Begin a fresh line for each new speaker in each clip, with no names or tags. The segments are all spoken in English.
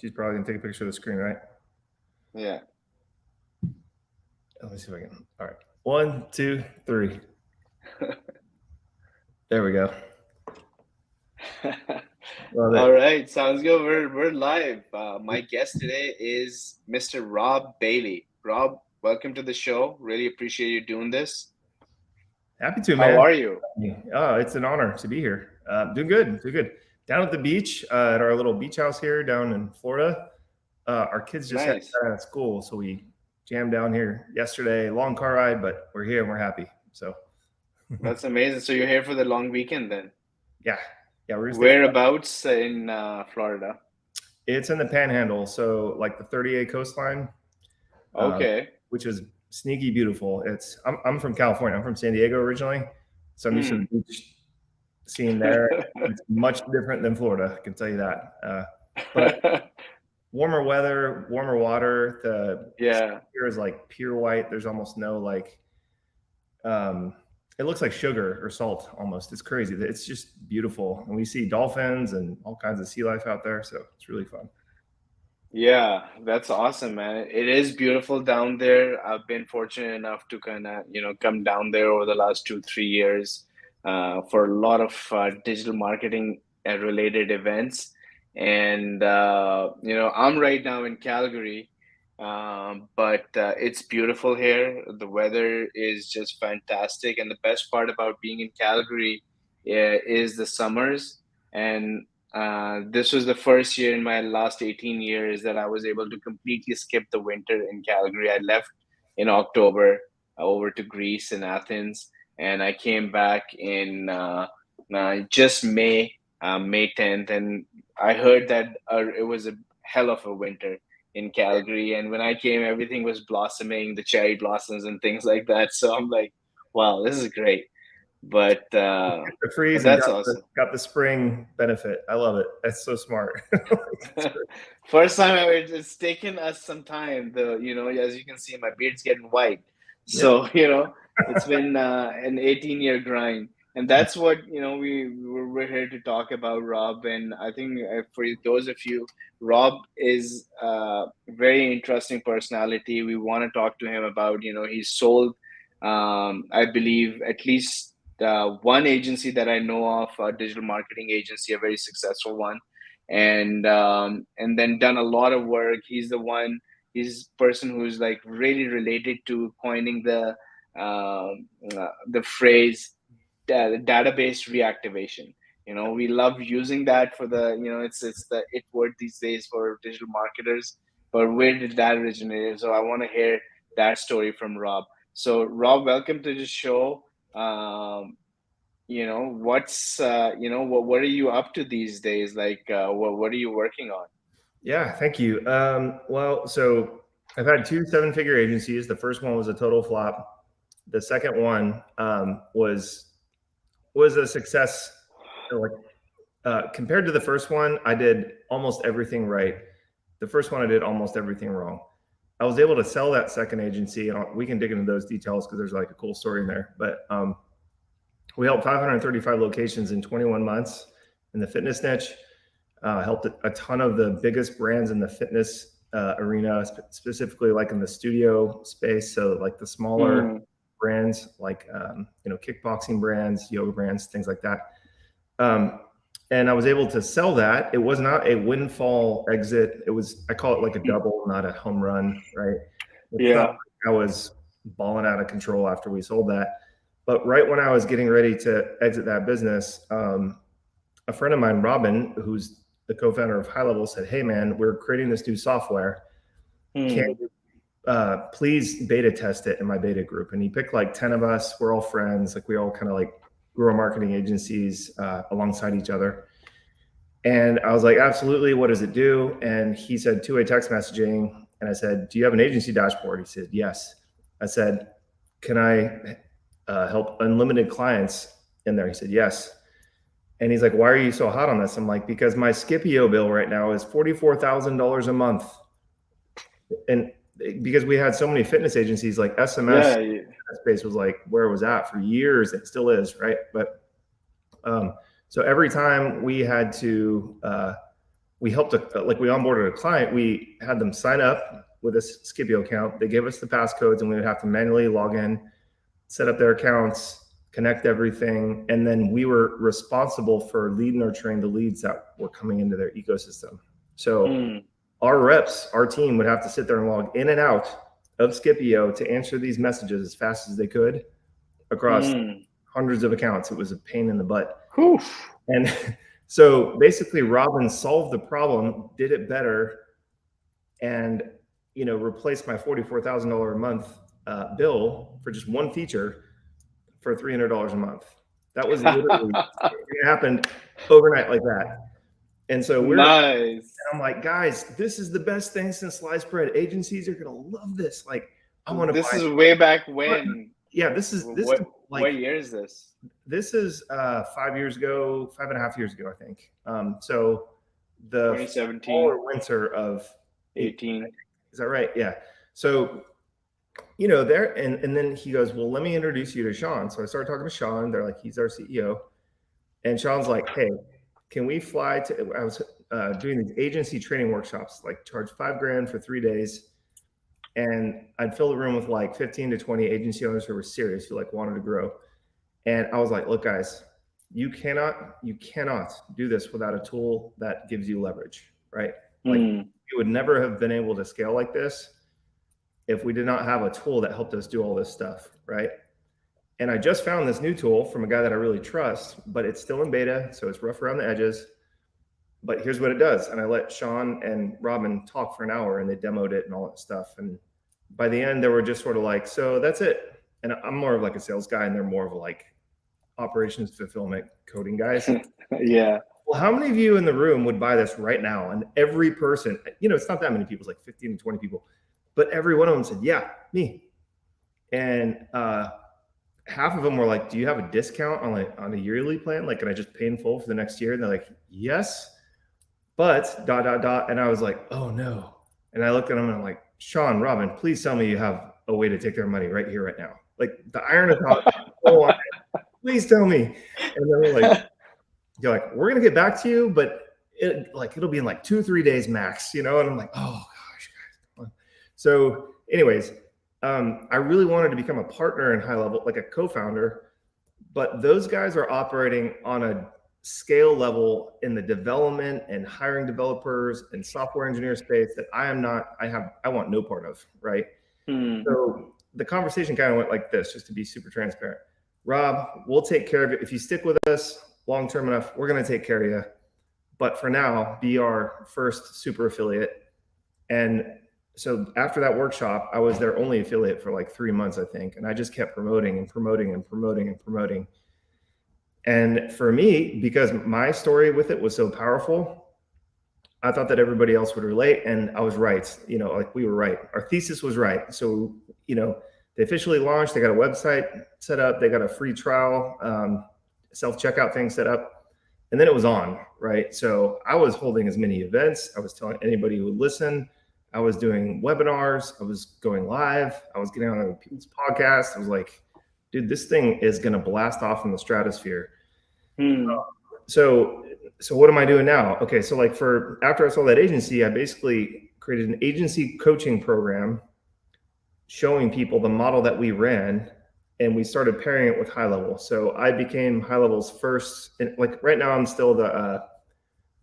She's probably gonna take a picture of the screen, right?
Yeah.
Let me see if I can. All right. 1, 2, 3. There we go. Love
All
it.
right, sounds good. We're live. My guest today is Mr. Robb Bailey. Robb, welcome to the show. Really appreciate you doing this.
Happy to,
How
man.
are you?
Oh, it's an honor to be here. Doing good. Doing good. Down at the beach, at our little beach house here down in Florida. Our kids just had
Nice.
out of school, so we jammed down here yesterday. Long car ride, but we're here and we're happy. So,
That's amazing. So you're here for the long weekend then?
yeah, yeah, we're gonna stay.
Whereabouts in Florida?
It's in the Panhandle, so like the 30A coastline, uh,
Okay.
which is sneaky beautiful. I'm from California. I'm from San Diego originally, so I'm used to
Hmm.
the beach scene there. It's much different than Florida, I can tell you that. But warmer weather, warmer water. The
Yeah.
here is like pure white. There's almost no like. It looks like sugar or salt almost. It's crazy. It's just beautiful, and we see dolphins and all kinds of sea life out there. So it's really fun.
Yeah, that's awesome, man. It is beautiful down there. I've been fortunate enough to kind of, come down there over the last 2, 3 years for a lot of digital marketing related events. And, I'm right now in Calgary, but it's beautiful here. The weather is just fantastic. And the best part about being in Calgary is the summers. And this was the first year in my last 18 years that I was able to completely skip the winter in Calgary. I left in October over to Greece and Athens, and I came back in just May 10th, and I heard that it was a hell of a winter in Calgary. And when I came, everything was blossoming, the cherry blossoms and things like that. So I'm like, wow, this is great. But
The freeze and
that's awesome.
got the spring benefit. I love it. That's so smart.
First time ever. It's taken us some time. As you can see, my beard's getting white.
Yeah.
So, it's been an 18-year grind. And that's what, we're here to talk about, Robb. And I think for those of you, Robb is a very interesting personality. We want to talk to him about, he's sold, I believe, at least one agency that I know of, a digital marketing agency, a very successful one, and then done a lot of work. He's person who's like really related to coining the phrase database reactivation. We love using that for it's the it word these days for digital marketers. But where did that originate? So I want to hear that story from Robb. So Robb, welcome to the show. What are you up to these days? Like, what are you working on?
Yeah, thank you. Well, so I've had 2 7-figure agencies. The first one was a total flop. The second one was a success. Like compared to the first one, I did almost everything right. The first one, I did almost everything wrong. I was able to sell that second agency, and we can dig into those details because there's like a cool story in there. But we helped 535 locations in 21 months in the fitness niche. Helped a ton of the biggest brands in the fitness arena, specifically like in the studio space. So like the smaller brands, like kickboxing brands, yoga brands, things like that. And I was able to sell that. It was not a windfall exit. I call it like a double, not a home run, right? It's not
Yeah.
like I was balling out of control after we sold that. But right when I was getting ready to exit that business, a friend of mine, Robin, who's the co-founder of GoHighLevel, said, "Hey, man, we're creating this new software. Can you please beta test it in my beta group?" And he picked like 10 of us. We're all friends. Like we all kind of like grew our marketing agencies alongside each other. And I was like, absolutely. What does it do? And he said, two-way text messaging. And I said, do you have an agency dashboard? He said, yes. I said, can I help unlimited clients in there? He said, yes. And he's like, why are you so hot on this? I'm like, because my Scipio bill right now is $44,000 a month. And because we had so many fitness agencies, like SMS space was like where it was at for years. It still is, right? But so every time we had to we helped, like we onboarded a client, we had them sign up with a Scipio account. They gave us the passcodes and we would have to manually log in, set up their accounts, connect everything. And then we were responsible for lead nurturing the leads that were coming into their ecosystem. So our reps, our team would have to sit there and log in and out of Scipio to answer these messages as fast as they could across hundreds of accounts. It was a pain in the butt.
Oof.
And so basically Robin solved the problem, did it better, and replaced my $44,000 a month bill for just one feature for $300 a month. That was literally it happened overnight like that. And so
nice.
I'm like, guys, this is the best thing since sliced bread. Agencies are gonna love this. Like, I want to.
This is way back when.
Yeah, this is
what year is this?
This is 5 years ago, 5.5 years ago, I think. So the
2017
fall or winter of
18.
Is that right? Yeah. So there, and then he goes, well, let me introduce you to Sean. So I started talking to Sean. They're like, he's our CEO. And Sean's like, hey, can we fly to, I was doing these agency training workshops, like charge $5,000 for 3 days. And I'd fill the room with like 15 to 20 agency owners who were serious, who like wanted to grow. And I was like, look, guys, you cannot do this without a tool that gives you leverage, right? Like you would never have been able to scale like this if we did not have a tool that helped us do all this stuff, right? And I just found this new tool from a guy that I really trust, but it's still in beta, so it's rough around the edges. But here's what it does. And I let Sean and Robin talk for an hour and they demoed it and all that stuff. And by the end, they were just sort of like, so that's it. And I'm more of like a sales guy and they're more of like operations fulfillment coding guys.
Yeah.
Well, how many of you in the room would buy this right now? And every person, it's not that many people, it's like 15 to 20 people, but every one of them said, yeah, me. And half of them were like, do you have a discount on a yearly plan? Like, can I just pay in full for the next year? And they're like, yes, but ... And I was like, oh no. And I looked at them and I'm like, Sean, Robin, please tell me you have a way to take their money right here, right now. Like the iron is hot. Please tell me. And then you're like, we're gonna get back to you, but it'll be in like 2-3 days max, And I'm like, oh gosh, guys, come on. So, anyways, I really wanted to become a partner in GoHighLevel, like a co-founder, but those guys are operating on a scale level in the development and hiring developers and software engineer space that I want no part of, right? So the conversation kind of went like this, just to be super transparent. Rob, we'll take care of it. If you stick with us long-term enough, we're going to take care of you. But for now, be our first super affiliate. And so after that workshop, I was their only affiliate for like 3 months, I think. And I just kept promoting and promoting and promoting and promoting. And for me, because my story with it was so powerful, I thought that everybody else would relate. And I was right. Like we were right. Our thesis was right. So, they officially launched. They got a website set up. They got a free trial, self-checkout thing set up. And then it was on, right? So I was holding as many events. I was telling anybody who would listen. I was doing webinars. I was going live. I was getting on people's podcasts. I was like, dude, this thing is going to blast off in the stratosphere. So what am I doing now? Okay. So after I sold that agency, I basically created an agency coaching program showing people the model that we ran, and we started pairing it with GoHighLevel. So I became GoHighLevel's first, and like right now I'm still the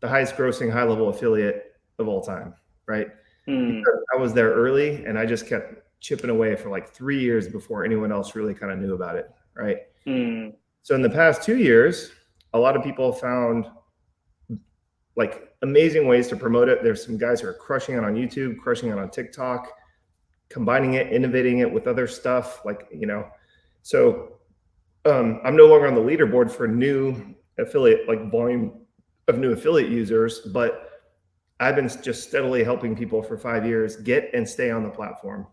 highest grossing GoHighLevel affiliate of all time, right? Because I was there early and I just kept chipping away for like 3 years before anyone else really kind of knew about it, right? So in the past 2 years, a lot of people found like amazing ways to promote it. There's some guys who are crushing it on YouTube, crushing it on TikTok, combining it, innovating it with other stuff, So I'm no longer on the leaderboard for new affiliate, like volume of new affiliate users, but I've been just steadily helping people for 5 years get and stay on the platform.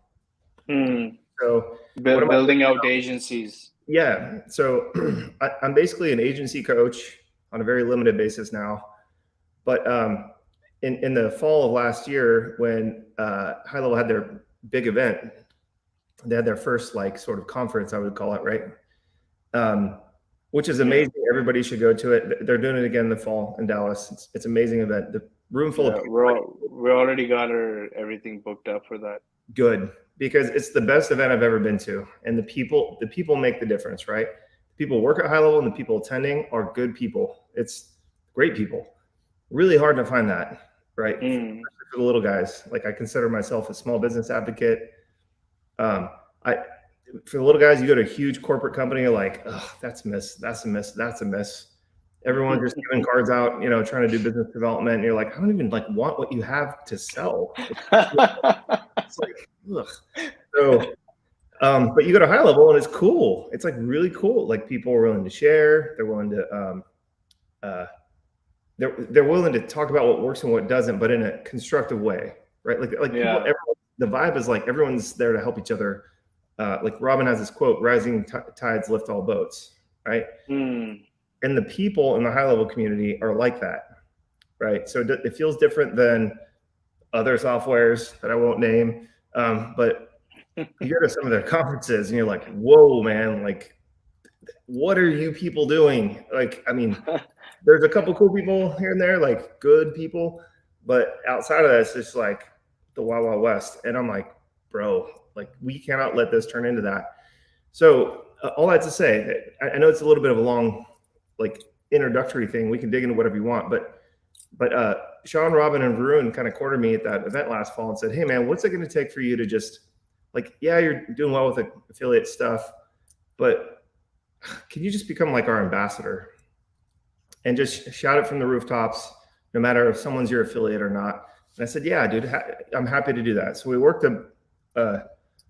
So
building out agencies.
Yeah. So I'm basically an agency coach on a very limited basis now. But in the fall of last year, when GoHighLevel had their big event, they had their first like sort of conference, I would call it, right? Which is amazing. Everybody should go to it. They're doing it again in the fall in Dallas. It's an amazing event. room full of
Yeah,
people.
we already got our everything booked up for that.
Good, because it's the best event I've ever been to, and the people make the difference, right? The people work at high level and the people attending are good people. It's great people. Really hard to find that, right?
Mm.
For the little guys. Like I consider myself a small business advocate. I For the little guys, you go to a huge corporate company, you're like, oh, that's a miss, that's a miss, that's a miss. Everyone's just giving cards out, trying to do business development, and you're like, I don't even like want what you have to sell. It's like, ugh. So, but you go to high level and it's cool. It's like really cool. Like people are willing to share. They're willing to, uh, they're willing to talk about what works and what doesn't, but in a constructive way, right? Like people,
Yeah.
the vibe is like everyone's there to help each other. Like Robin has this quote: "Rising tides lift all boats," right?
Mm.
And the people in the high level community are like that, right? So it feels different than other softwares that I won't name, but you go to some of their conferences and you're like, whoa, man, like, what are you people doing? Like, I mean, there's a couple cool people here and there, like good people, but outside of that, it's just like the Wild Wild West. And I'm like, bro, like, we cannot let this turn into that. So, all that to say, I know it's a little bit of a long, like, introductory thing. We can dig into whatever you want, but Sean, Robin, and Varun kind of cornered me at that event last fall and said, hey, man, what's it going to take for you to just, like, yeah, you're doing well with the affiliate stuff, but can you just become like our ambassador and just shout it from the rooftops, no matter if someone's your affiliate or not? And I said, yeah, dude, I'm happy to do that. So we worked a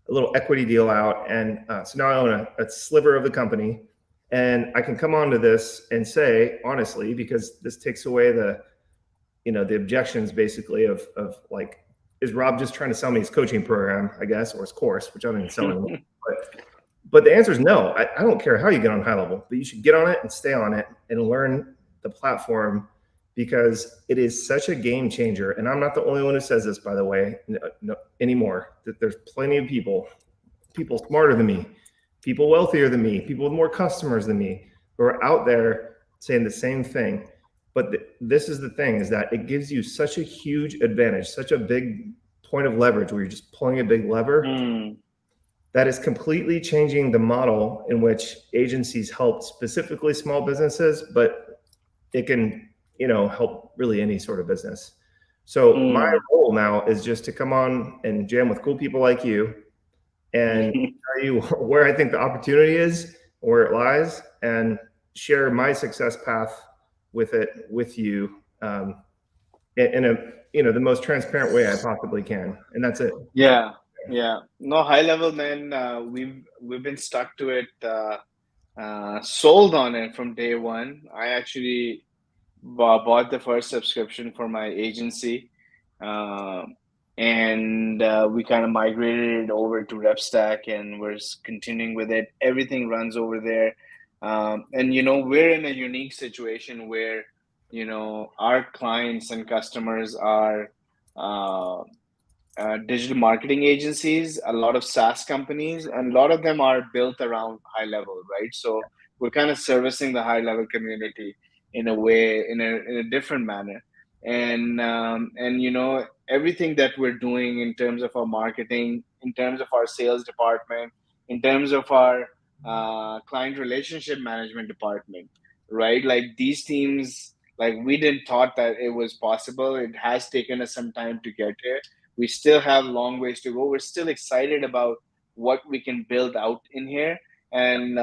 little equity deal out, and so now I own a sliver of the company, and I can come onto this and say honestly, because this takes away the objections basically of like, is Rob just trying to sell me his coaching program, I guess, or his course, which I don't even sell anymore. But the answer is no. I don't care how you get on high level, but you should get on it and stay on it and learn the platform, because it is such a game changer. And I'm not the only one who says this, by the way, no, anymore. That there's plenty of people smarter than me, people wealthier than me, people with more customers than me, who are out there saying the same thing. But this is the thing, is that it gives you such a huge advantage, such a big point of leverage where you're just pulling a big lever.
Mm.
That is completely changing the model in which agencies help specifically small businesses, but it can, help really any sort of business. So my role now is just to come on and jam with cool people like you and tell you where I think the opportunity is, where it lies, and share my success path with you, in a the most transparent way I possibly can. And that's it.
Yeah. Yeah. No, high level, man. We've been stuck to it. Sold on it from day one. I actually bought the first subscription for my agency, and we kind of migrated it over to RepStack, and we're continuing with it. Everything runs over there, and we're in a unique situation where our clients and customers are digital marketing agencies, a lot of SaaS companies, and a lot of them are built around high level, right? So we're kind of servicing the high level community in a way, in a different manner. And everything that we're doing in terms of our marketing, in terms of our sales department, in terms of our client relationship management department, right? Like these teams, like we didn't thought that it was possible. It has taken us some time to get here. We still have long ways to go. We're still excited about what we can build out in here, and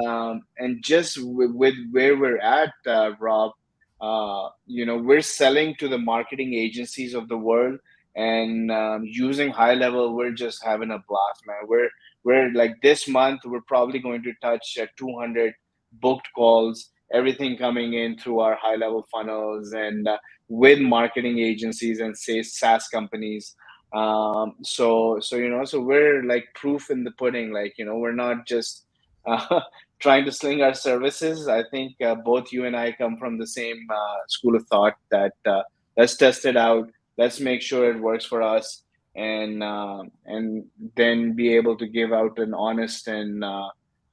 just with where we're at, Rob, we're selling to the marketing agencies of the world, and using high level. We're just having a blast, man. We're like, this month we're probably going to touch 200 booked calls, everything coming in through our high level funnels, and with marketing agencies and say SaaS companies. So we're like proof in the pudding. Like, we're not just trying to sling our services. I think both you and I come from the same school of thought that let's test it out, let's make sure it works for us, and then be able to give out an honest and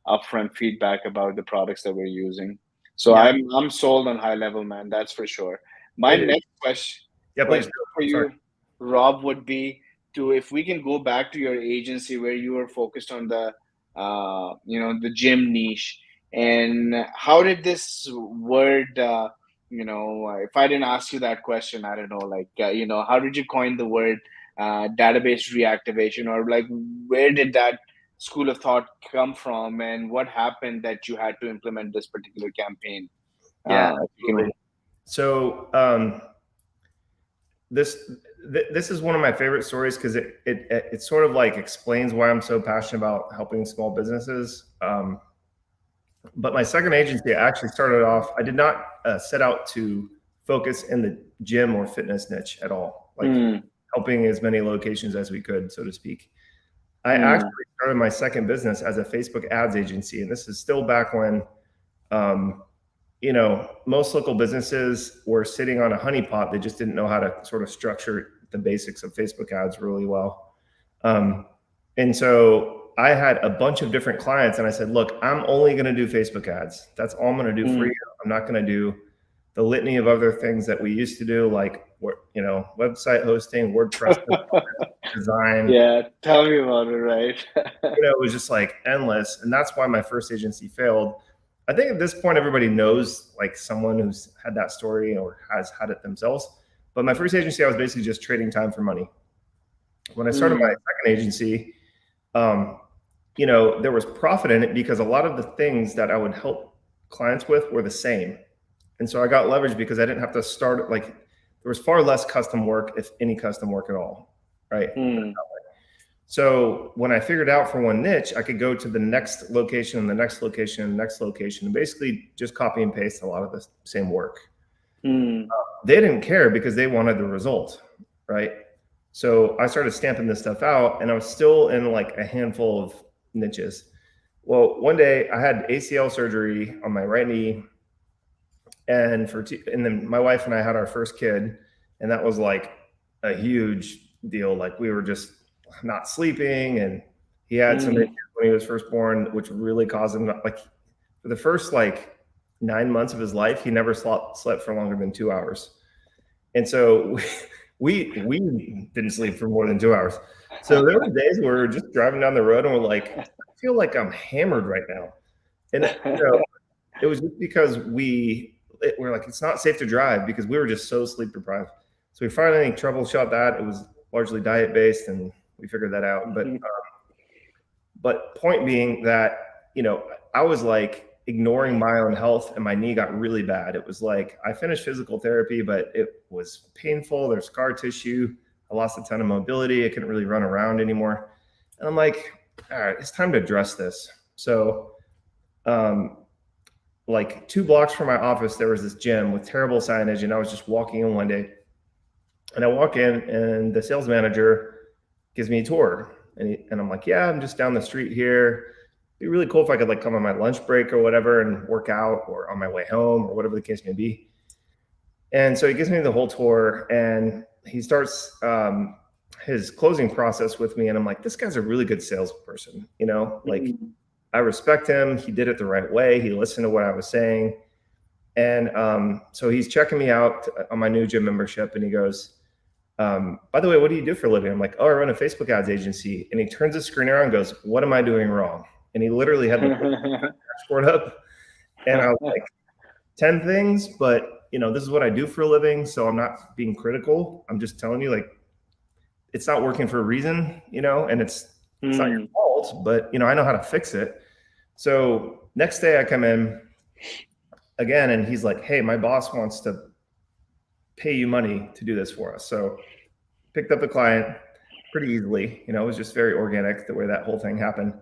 upfront feedback about the products that we're using. So
Yeah,
I'm sold on high level, man. That's for sure. My
it is.
next question.
Yeah, please.
for
Sorry.
you, Rob, would be to, if we can go back to your agency where you were focused on the the gym niche, and how did this word if I didn't ask you that question, I don't know, like how did you coin the word database reactivation, or like where did that school of thought come from, and what happened that you had to implement this particular campaign?
Yeah,
If you can.
absolutely. So this is one of my favorite stories because it sort of like explains why I'm so passionate about helping small businesses. But my second agency actually started off. I did not set out to focus in the gym or fitness niche at all, like helping as many locations as we could, so to speak. I actually started my second business as a Facebook ads agency, and this is still back when most local businesses were sitting on a honeypot. They just didn't know how to sort of structure the basics of Facebook ads really well. And so I had a bunch of different clients, and I said, look, I'm only going to do Facebook ads. That's all I'm going to do for you. I'm not going to do the litany of other things that we used to do, like, website hosting, WordPress design.
Yeah, tell me about it, right?
It was just like endless. And that's why my first agency failed. I think at this point, everybody knows like someone who's had that story or has had it themselves. But my first agency, I was basically just trading time for money. When I started my second agency, there was profit in it because a lot of the things that I would help clients with were the same. And so I got leverage because I didn't have to start, like, there was far less custom work, if any custom work at all, right? So when I figured out for one niche, I could go to the next location and the next location and the next location and basically just copy and paste a lot of the same work. They didn't care because they wanted the result, right? So I started stamping this stuff out, and I was still in like a handful of niches. Well, one day I had ACL surgery on my right knee, and then my wife and I had our first kid, and that was like a huge deal. Like, we were just not sleeping, and he had some issues when he was first born, which really caused him, like, for the first like 9 months of his life, he never slept for longer than 2 hours. And so we didn't sleep for more than 2 hours. So there were days where we were just driving down the road and we're like, I feel like I'm hammered right now. And it was just because we're like, it's not safe to drive because we were just so sleep deprived. So we finally troubleshot that. It was largely diet based, and we figured that out. But point being that, I was like ignoring my own health, and my knee got really bad. It was like, I finished physical therapy, but it was painful. There's scar tissue. I lost a ton of mobility. I couldn't really run around anymore. And I'm like, all right, it's time to address this. So, like 2 blocks from my office, there was this gym with terrible signage, and I was just walking in one day, and I walk in, and the sales manager gives me a tour, and I'm like, yeah, I'm just down the street here. It'd be really cool if I could like come on my lunch break or whatever and work out, or on my way home, or whatever the case may be. And so he gives me the whole tour, and he starts his closing process with me, and I'm like, this guy's a really good salesperson, like, I respect him. He did it the right way. He listened to what I was saying. And so he's checking me out on my new gym membership, and he goes, by the way, what do you do for a living? I'm like, oh, I run a Facebook ads agency. And he turns the screen around and goes, what am I doing wrong? And he literally had the dashboard up, and I was like, 10 things, but this is what I do for a living. So I'm not being critical. I'm just telling you, like, it's not working for a reason, and it's not your fault, but I know how to fix it. So next day I come in again, and he's like, hey, my boss wants to pay you money to do this for us. So picked up the client pretty easily. It was just very organic the way that whole thing happened.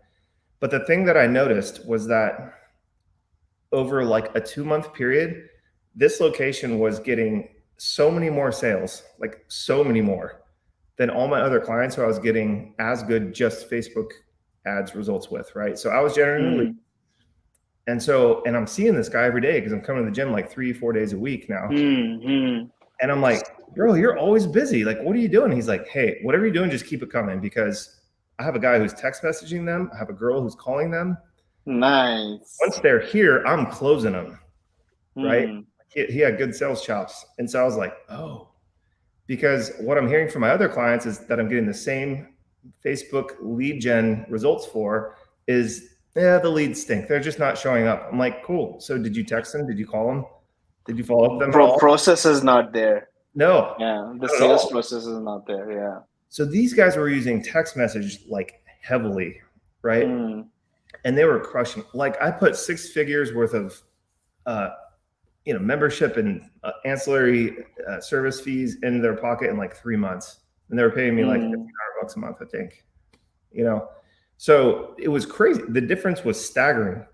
But the thing that I noticed was that over like a 2-month period, this location was getting so many more sales, like so many more, than all my other clients who I was getting as good just Facebook ads results with, right? So I was generating leads. And I'm seeing this guy every day because I'm coming to the gym like 3-4 days a week now. And I'm like, bro, you're always busy. Like, what are you doing? He's like, hey, whatever you're doing, just keep it coming, because I have a guy who's text messaging them. I have a girl who's calling them.
Nice.
Once they're here, I'm closing them, right? He had good sales chops. And so I was like, oh, because what I'm hearing from my other clients is that I'm getting the same Facebook lead gen results for is, yeah, the leads stink. They're just not showing up. I'm like, cool. So did you text them? Did you call them? Did you follow up with them at all?
Process is not there.
No,
Yeah, the
not at
sales
all.
process is not there. Yeah.
So these guys were using text message like heavily, right? And they were crushing. Like I put 6 figures worth of, membership and ancillary service fees in their pocket in like 3 months, and they were paying me like $1,500 a month, I think. So it was crazy. The difference was staggering.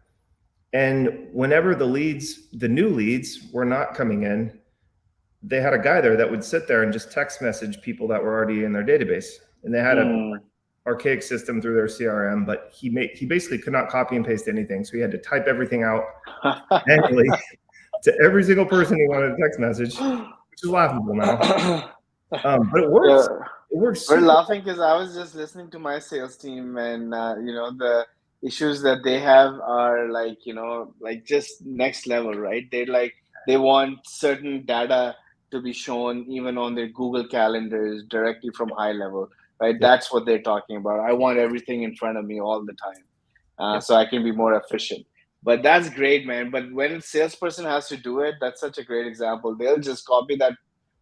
And whenever the new leads were not coming in, they had a guy there that would sit there and just text message people that were already in their database. And they had an archaic system through their CRM, but he basically could not copy and paste anything. So he had to type everything out manually to every single person he wanted a text message, which is laughable now. But it works.
Yeah.
It works.
We're laughing because I was just listening to my sales team, and the issues that they have are like just next level, right? They want certain data to be shown even on their Google calendars directly from GoHighLevel, right?
Yeah.
That's what they're talking about. I want everything in front of me all the time, so I can be more efficient. But that's great, man. But when a salesperson has to do it, that's such a great example. They'll just copy that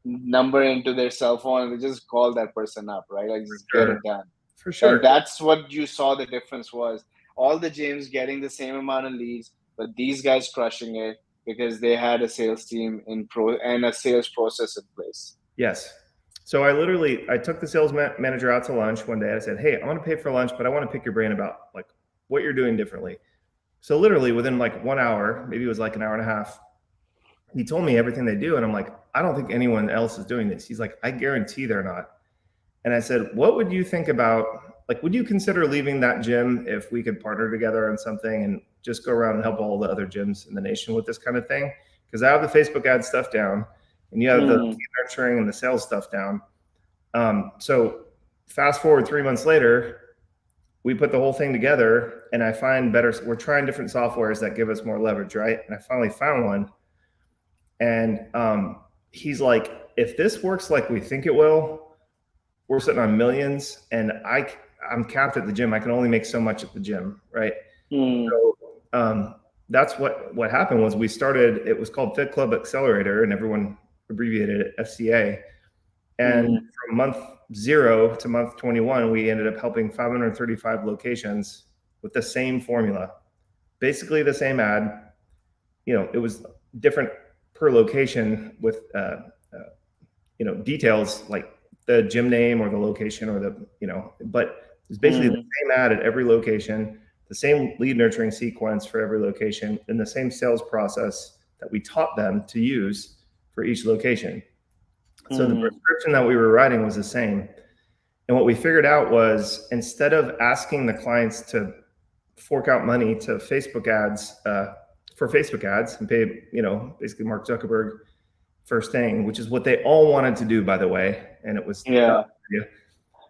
number into their cell phone and they just call that person up, right? Like just get it done.
For sure.
And that's what you saw the difference was. All the gyms getting the same amount of leads, but these guys crushing it because they had a sales team and a sales process in place.
Yes. So I took the sales manager out to lunch one day. I said, hey, I want to pay for lunch, but I want to pick your brain about like what you're doing differently. So literally within like 1 hour, maybe it was like an hour and a half, he told me everything they do. And I'm like, I don't think anyone else is doing this. He's like, I guarantee they're not. And I said, what would you think about, like, would you consider leaving that gym if we could partner together on something and just go around and help all the other gyms in the nation with this kind of thing? Because I have the Facebook ad stuff down and you have the nurturing and the sales stuff down. So fast forward 3 months later, we put the whole thing together and I find we're trying different softwares that give us more leverage, right? And I finally found one. And he's like, if this works like we think it will, we're sitting on millions, and I'm capped at the gym. I can only make so much at the gym, right? So that's what happened was we started, it was called Fit Club Accelerator, and everyone abbreviated it FCA. And from month 0 to month 21, we ended up helping 535 locations with the same formula, basically the same ad. It was different per location with details like the gym name or the location or but it's basically the same ad at every location, the same lead nurturing sequence for every location, and the same sales process that we taught them to use for each location. So the prescription that we were writing was the same. And what we figured out was, instead of asking the clients to fork out money to Facebook ads, for Facebook ads and pay, basically Mark Zuckerberg first thing, which is what they all wanted to do, by the way. And it was,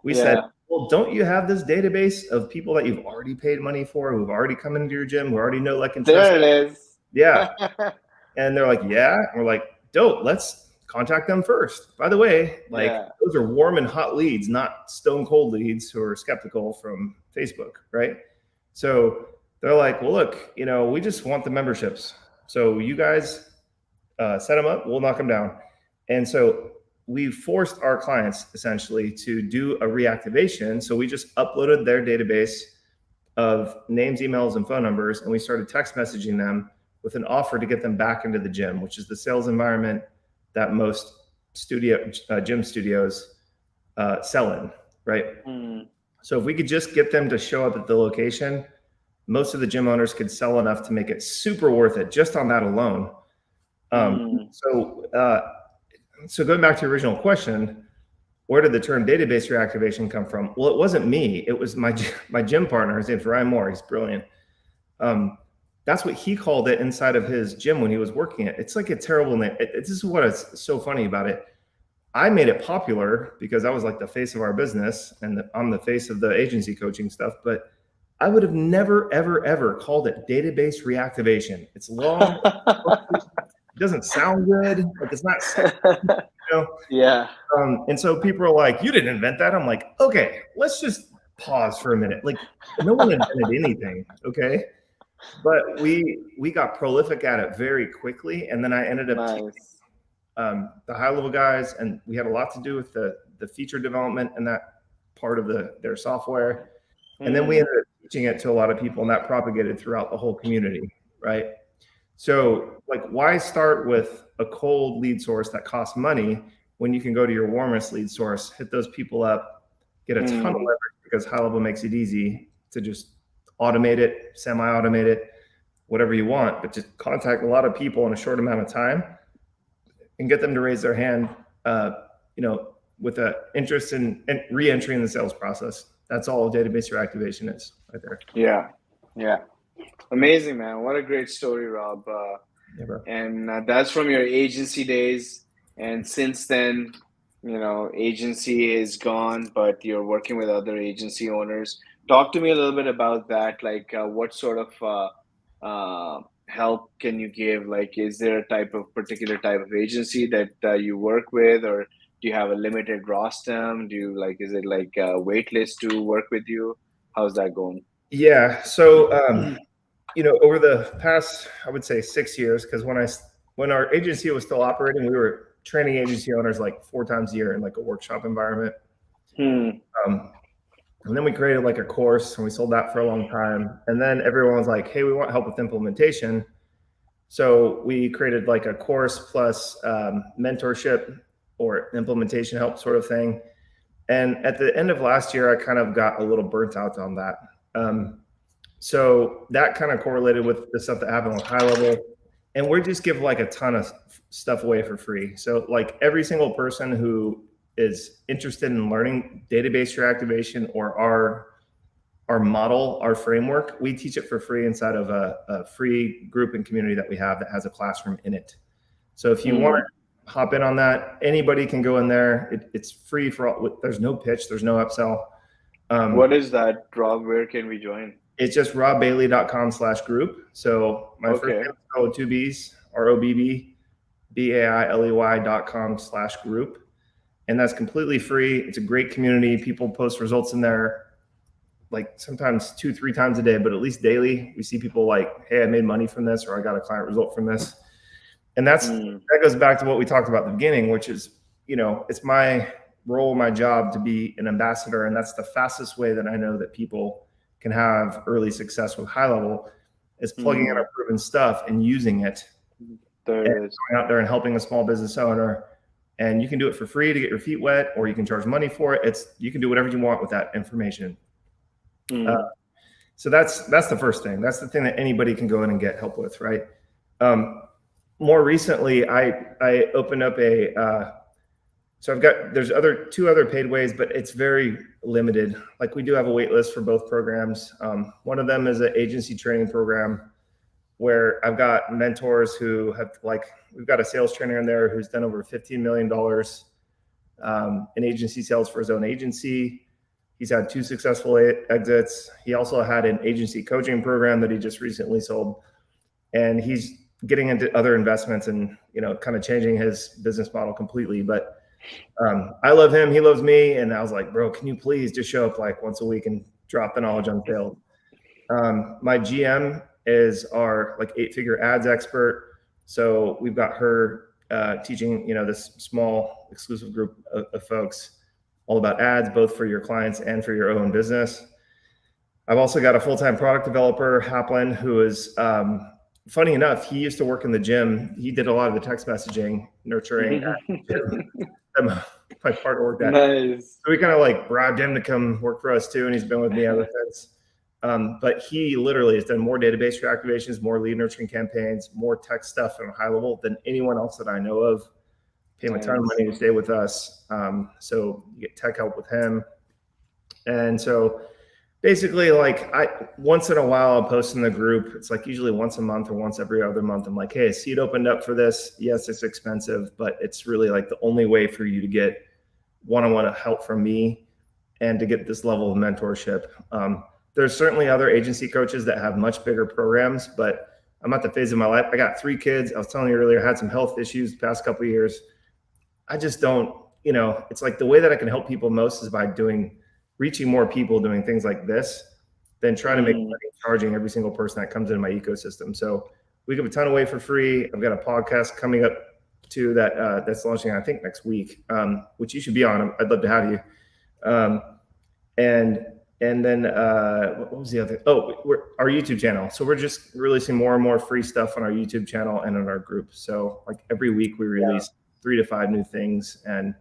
we said, well, don't you have this database of people that you've already paid money for, who've already come into your gym, who already know, like, and trust?
There it is.
Yeah. And they're like, yeah. And we're like, dope, let's contact them first. By the way, those are warm and hot leads, not stone cold leads who are skeptical from Facebook, right? So they're like, well, look, we just want the memberships. So you guys set them up, we'll knock them down. And so we forced our clients essentially to do a reactivation. So we just uploaded their database of names, emails, and phone numbers, and we started text messaging them with an offer to get them back into the gym, which is the sales environment that most gym studios sell in, right? So if we could just get them to show up at the location, most of the gym owners could sell enough to make it super worth it just on that alone. So going back to your original question, where did the term database reactivation come from? Well, it wasn't me. It was my gym partner. His name's Ryan Moore. He's brilliant. That's what he called it inside of his gym when he was working it. It's like a terrible name. This is what is so funny about it. I made it popular because I was like the face of our business and I'm the face of the agency coaching stuff, but I would have never, ever, ever called it database reactivation. It's long. doesn't sound good. Like it's not sexy, you know?
Yeah.
And so people are like, you didn't invent that. I'm like, okay, let's just pause for a minute. Like no one invented anything. Okay. But we got prolific at it very quickly. And then I ended up teaching
Nice.
the high level guys, and we had a lot to do with the feature development and that part of their software. And then we ended up teaching it to a lot of people, and that propagated throughout the whole community, right? So, like, why start with a cold lead source that costs money when you can go to your warmest lead source, hit those people up, get a ton of leverage because high level makes it easy to just automate it, semi-automate it, whatever you want, but just contact a lot of people in a short amount of time and get them to raise their hand, with an interest in re-entry in the sales process. That's all database reactivation is right there.
Yeah. Yeah. Amazing, man. What a great story, Rob.
Yeah,
And that's from your agency days. And since then, agency is gone, but you're working with other agency owners. Talk to me a little bit about that. Like, what sort of help can you give? Like, is there a particular type of agency that you work with, or do you have a limited roster? Is it like a wait list to work with you? How's that going?
Yeah. So, over the past, I would say 6 years, because when our agency was still operating, we were training agency owners like 4 times a year in like a workshop environment. And then we created like a course, and we sold that for a long time. And then everyone was like, hey, we want help with implementation. So we created like a course plus mentorship or implementation help sort of thing. And at the end of last year, I kind of got a little burnt out on that. So that kind of correlated with the stuff that happened with high level. And we just give like a ton of stuff away for free. So like every single person who is interested in learning database reactivation or our model, our framework, we teach it for free inside of a free group and community that we have that has a classroom in it. So if you want to hop in on that, anybody can go in there. It's free for all. There's no pitch. There's no upsell.
What is that, Rob? Where can we join?
It's just robbbailey.com/group. So my first name is spelled with 2 B's, ROBBBAILEY.com/group. And that's completely free. It's a great community. People post results in there like sometimes 2-3 times a day, but at least daily. We see people like, hey, I made money from this, or I got a client result from this. And that goes back to what we talked about at the beginning, which is, it's my role, my job to be an ambassador. And that's the fastest way that I know that people can have early success with high level is plugging in our proven stuff and using it.
There it is.
Going out there and helping a small business owner. And you can do it for free to get your feet wet, or you can charge money for it. You can do whatever you want with that information. So that's the first thing. That's the thing that anybody can go in and get help with, right? More recently, I opened up so there's two other paid ways, but it's very limited. Like we do have a wait list for both programs. One of them is an agency training program where I've got mentors who have we've got a sales trainer in there who's done over $15 million in agency sales for his own agency. He's had 2 successful exits. He also had an agency coaching program that he just recently sold. And he's getting into other investments and, kind of changing his business model completely. But I love him. He loves me. And I was like, bro, can you please just show up like once a week and drop the knowledge on sales? My GM is our 8-figure ads expert. So we've got her teaching, this small exclusive group of folks all about ads, both for your clients and for your own business. I've also got a full-time product developer, Haplin, who is, funny enough, he used to work in the gym. He did a lot of the text messaging, nurturing. My partner worked at.
Nice.
So we kind of bribed him to come work for us too, and he's been with me ever since. But he literally has done more database reactivations, more lead nurturing campaigns, more tech stuff on a high level than anyone else that I know of. Pay him a ton of money to stay with us. So you get tech help with him. And so basically once in a while I'll post in the group. It's usually once a month or once every other month. I'm like, hey, a seat opened up for this. Yes, it's expensive, but it's really the only way for you to get one-on-one help from me and to get this level of mentorship. There's certainly other agency coaches that have much bigger programs, but I'm at the phase of my life. I got 3 kids. I was telling you earlier, I had some health issues the past couple of years. I just don't, it's like the way that I can help people most is by reaching more people, doing things like this, than trying to make money charging every single person that comes into my ecosystem. So we give a ton away for free. I've got a podcast coming up too that's launching, I think, next week, which you should be on. I'd love to have you. And then what was the other? Oh, our YouTube channel. So we're just releasing more and more free stuff on our YouTube channel and in our group. So like every week we release 3 to 5 new things, and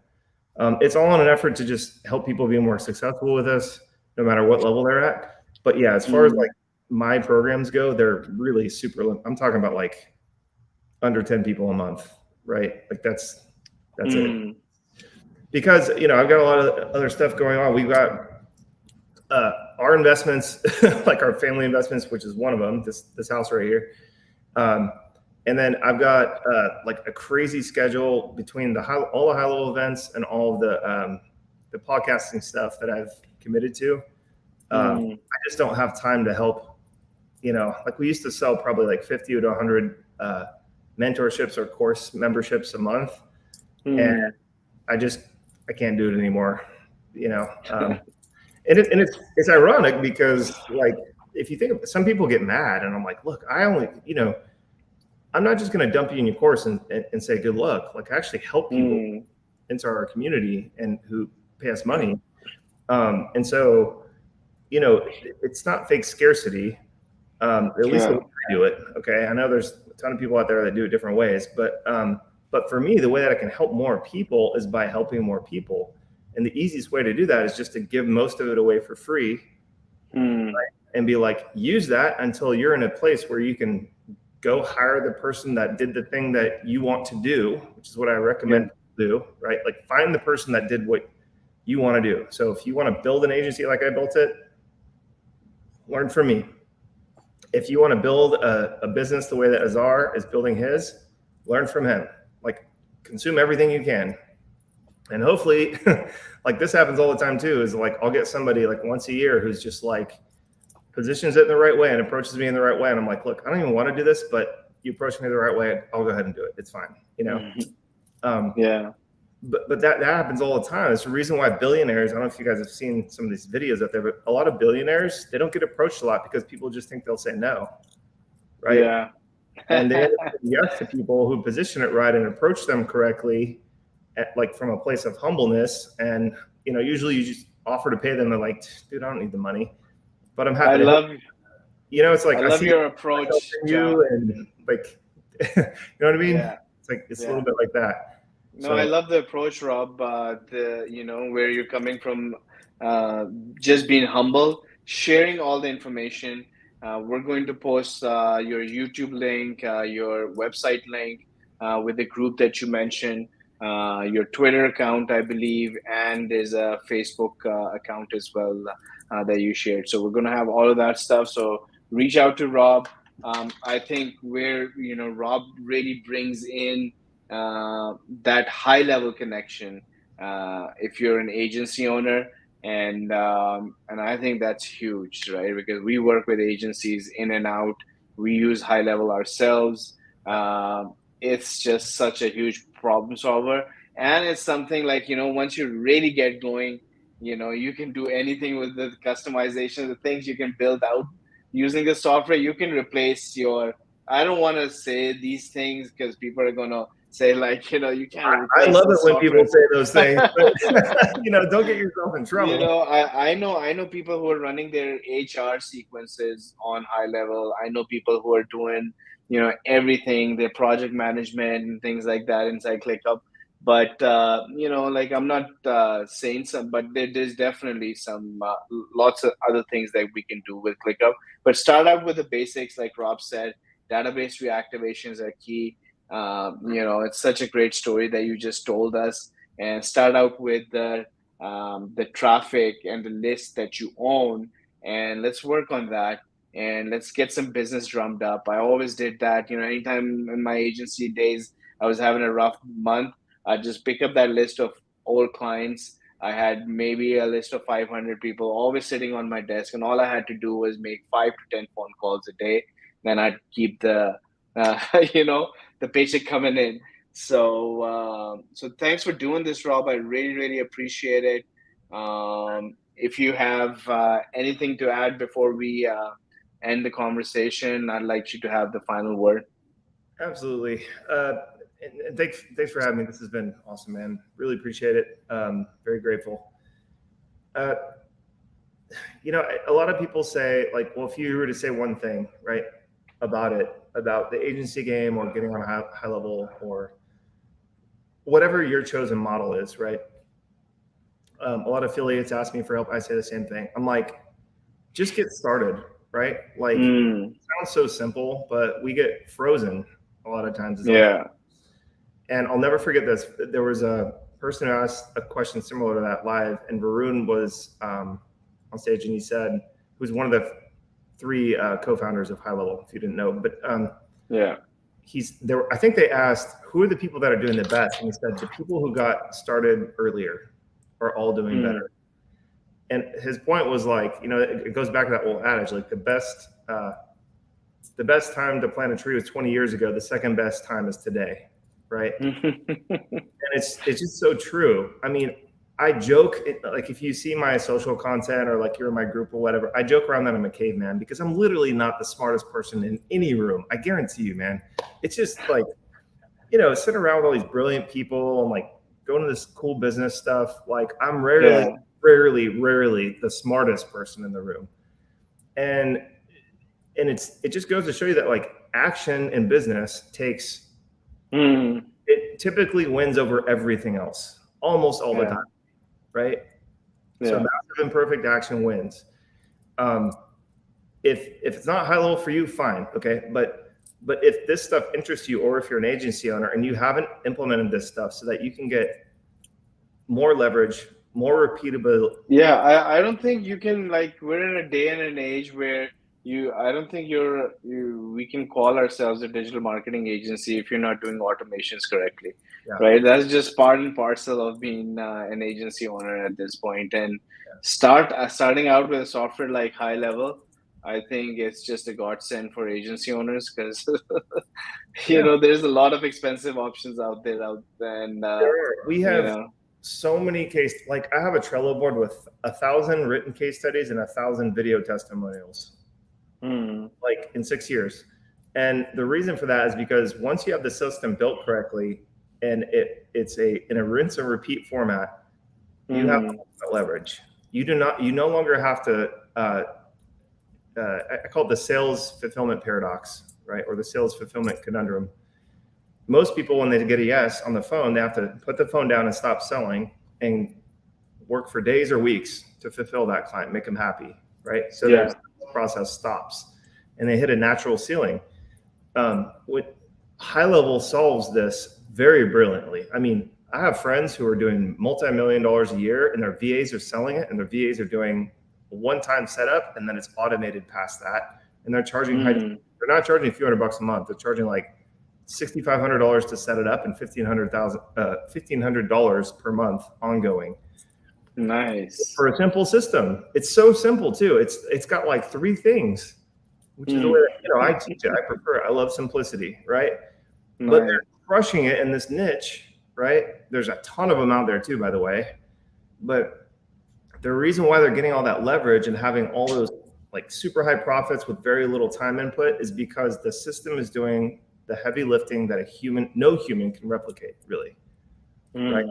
it's all in an effort to just help people be more successful with us, no matter what level they're at. But yeah, as far as like my programs go, they're really super. I'm talking about like under 10 people a month, right? Like that's it. Because I've got a lot of other stuff going on. We've got our investments, like our family investments, which is one of them. This house right here. And then I've got like a crazy schedule between all the high level events and all of the podcasting stuff that I've committed to. I just don't have time to help. Like we used to sell probably like 50 to 100 mentorships or course memberships a month, and I can't do it anymore. And it's ironic because like if you think of, some people get mad, and I'm like, look, I'm not just going to dump you in your course and say good luck. Like I actually help people enter our community and who pay us money. And so, it's not fake scarcity. At least the way I do it. Okay. I know there's a ton of people out there that do it different ways, but for me, the way that I can help more people is by helping more people. And the easiest way to do that is just to give most of it away for free, right? And be like, use that until you're in a place where you can go hire the person that did the thing that you want to do, which is what I recommend do, right? Like find the person that did what you want to do. So if you want to build an agency like I built it, learn from me. If you want to build a business the way that Azar is building his, learn from him. Like consume everything you can. And hopefully, like this happens all the time too, is like I'll get somebody like once a year who's just like positions it in the right way and approaches me in the right way. And I'm like, look, I don't even want to do this, but you approach me the right way, I'll go ahead and do it. It's fine. But that happens all the time. It's the reason why billionaires, I don't know if you guys have seen some of these videos out there, but a lot of billionaires, they don't get approached a lot because people just think they'll say no. Right.
Yeah.
And they end up saying yes to people who position it right and approach them correctly, like from a place of humbleness. And, usually you just offer to pay them. They're like, dude, I don't need the money, but I'm happy. It's like,
I love your approach.
You and like, you know what I mean?
Yeah.
It's like, it's a little bit like that.
No, I love the approach, Rob. Where you're coming from, just being humble, sharing all the information. We're going to post your YouTube link, your website link with the group that you mentioned, your Twitter account, I believe, and there's a Facebook account as well that you shared. So we're going to have all of that stuff. So reach out to Rob. I think Rob really brings in that high level connection if you're an agency owner, and I think that's huge, right? Because we work with agencies in and out. We use high level ourselves. It's just such a huge problem solver, and it's something like once you really get going, you can do anything with the customization, the things you can build out using the software. You can replace your, I don't want to say these things because people are going to say like, you can't replace.
I love it when people say those things, but don't get yourself in trouble.
I know people who are running their HR sequences on high level. I know people who are doing, everything, their project management and things like that inside ClickUp. But, like I'm not saying some, but there's definitely some lots of other things that we can do with ClickUp. But start out with the basics, like Rob said. Database reactivations are key. It's such a great story that you just told us. And start out with the traffic and the list that you own, and let's work on that. And let's get some business drummed up. I always did that. Anytime in my agency days I was having a rough month, I'd just pick up that list of old clients. I had maybe a list of 500 people always sitting on my desk, and all I had to do was make 5 to 10 phone calls a day. then I'd keep the the paycheck coming in. So thanks for doing this, Rob. I really, really appreciate it. If you have anything to add before we end the conversation, I'd like you to have the final word.
Absolutely. And thanks for having me. This has been awesome, man. Really appreciate it. Very grateful. Uh, a lot of people say, like, well, if you were to say one thing, right, about the agency game or getting on a high level or whatever your chosen model is, right? A lot of affiliates ask me for help. I say the same thing. I'm like, just get started, right? Like, it sounds so simple, but we get frozen a lot of times as
Yeah.
And I'll never forget this. There was a person who asked a question similar to that live, and Varun was on stage, and he said, who's one of the three co-founders of GoHighLevel, if you didn't know, but
yeah,
he's there. I think they asked, who are the people that are doing the best? And he said, the people who got started earlier are all doing better. And his point was like, it goes back to that old adage, like the best time to plant a tree was 20 years ago. The second best time is today. Right. And it's just so true. I mean, I joke, like, if you see my social content or like you're in my group or whatever, I joke around that I'm a caveman because I'm literally not the smartest person in any room. I guarantee you, man. It's just like, sitting around with all these brilliant people and like going to this cool business stuff. Like, I'm rarely the smartest person in the room. And it just goes to show you that, like, action in business takes, it typically wins over everything else almost all the time, right? So massive imperfect action wins. If it's not high level for you, fine, okay. But if this stuff interests you, or if you're an agency owner and you haven't implemented this stuff so that you can get more leverage, more repeatable.
Yeah, I don't think you can, like, we're in a day and an age where I don't think we can call ourselves a digital marketing agency if you're not doing automations correctly, right? That's just part and parcel of being an agency owner at this point. And starting out with a software like GoHighLevel, I think it's just a godsend for agency owners because there's a lot of expensive options out there, and
we have so many like, I have a Trello board with 1,000 written case studies and 1,000 video testimonials, like, in 6 years. And the reason for that is because once you have the system built correctly and it's in a rinse and repeat format, you have leverage. You no longer have to, I call it the sales fulfillment paradox, right? Or the sales fulfillment conundrum. Most people, when they get a yes on the phone, they have to put the phone down and stop selling and work for days or weeks to fulfill that client, make them happy, right? So the process stops and they hit a natural ceiling. With GoHighLevel solves this very brilliantly. I mean, I have friends who are doing multi-million dollars a year and their VAs are selling it, and their VAs are doing a one-time setup and then it's automated past that. And they're charging they're not charging a few $100 a month. They're charging like $6,500 to set it up and $1,500 per month ongoing.
Nice.
For a simple system. It's so simple too. It's got like 3 things, which is the way that, I teach it. I prefer it. I love simplicity, right? But they're crushing it in this niche, right? There's a ton of them out there too, by the way. But the reason why they're getting all that leverage and having all those, like, super high profits with very little time input is because the system is doing the heavy lifting that no human can replicate, really. Right?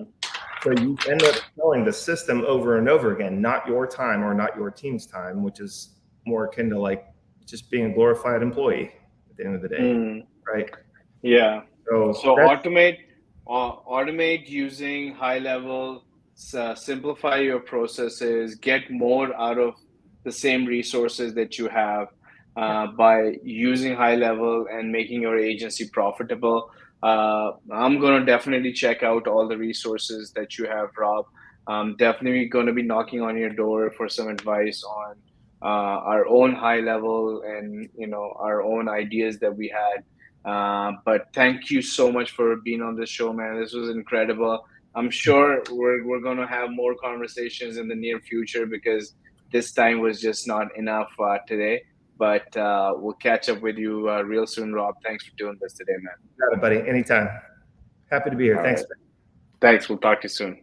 So you end up selling the system over and over again, not your time or not your team's time, which is more akin to, like, just being a glorified employee at the end of the day, right?
Yeah. So automate using GoHighLevel, simplify your processes, get more out of the same resources that you have by using GoHighLevel and making your agency profitable. I'm going to definitely check out all the resources that you have, Rob. I'm definitely going to be knocking on your door for some advice on our own GoHighLevel and our own ideas that we had. But thank you so much for being on this show, man. This was incredible. I'm sure we're going to have more conversations in the near future because this time was just not enough today. But we'll catch up with you real soon, Rob. Thanks for doing this today, man.
Got it, buddy. Anytime. Happy to be here.
All
Thanks.
right. Thanks. We'll talk to you soon.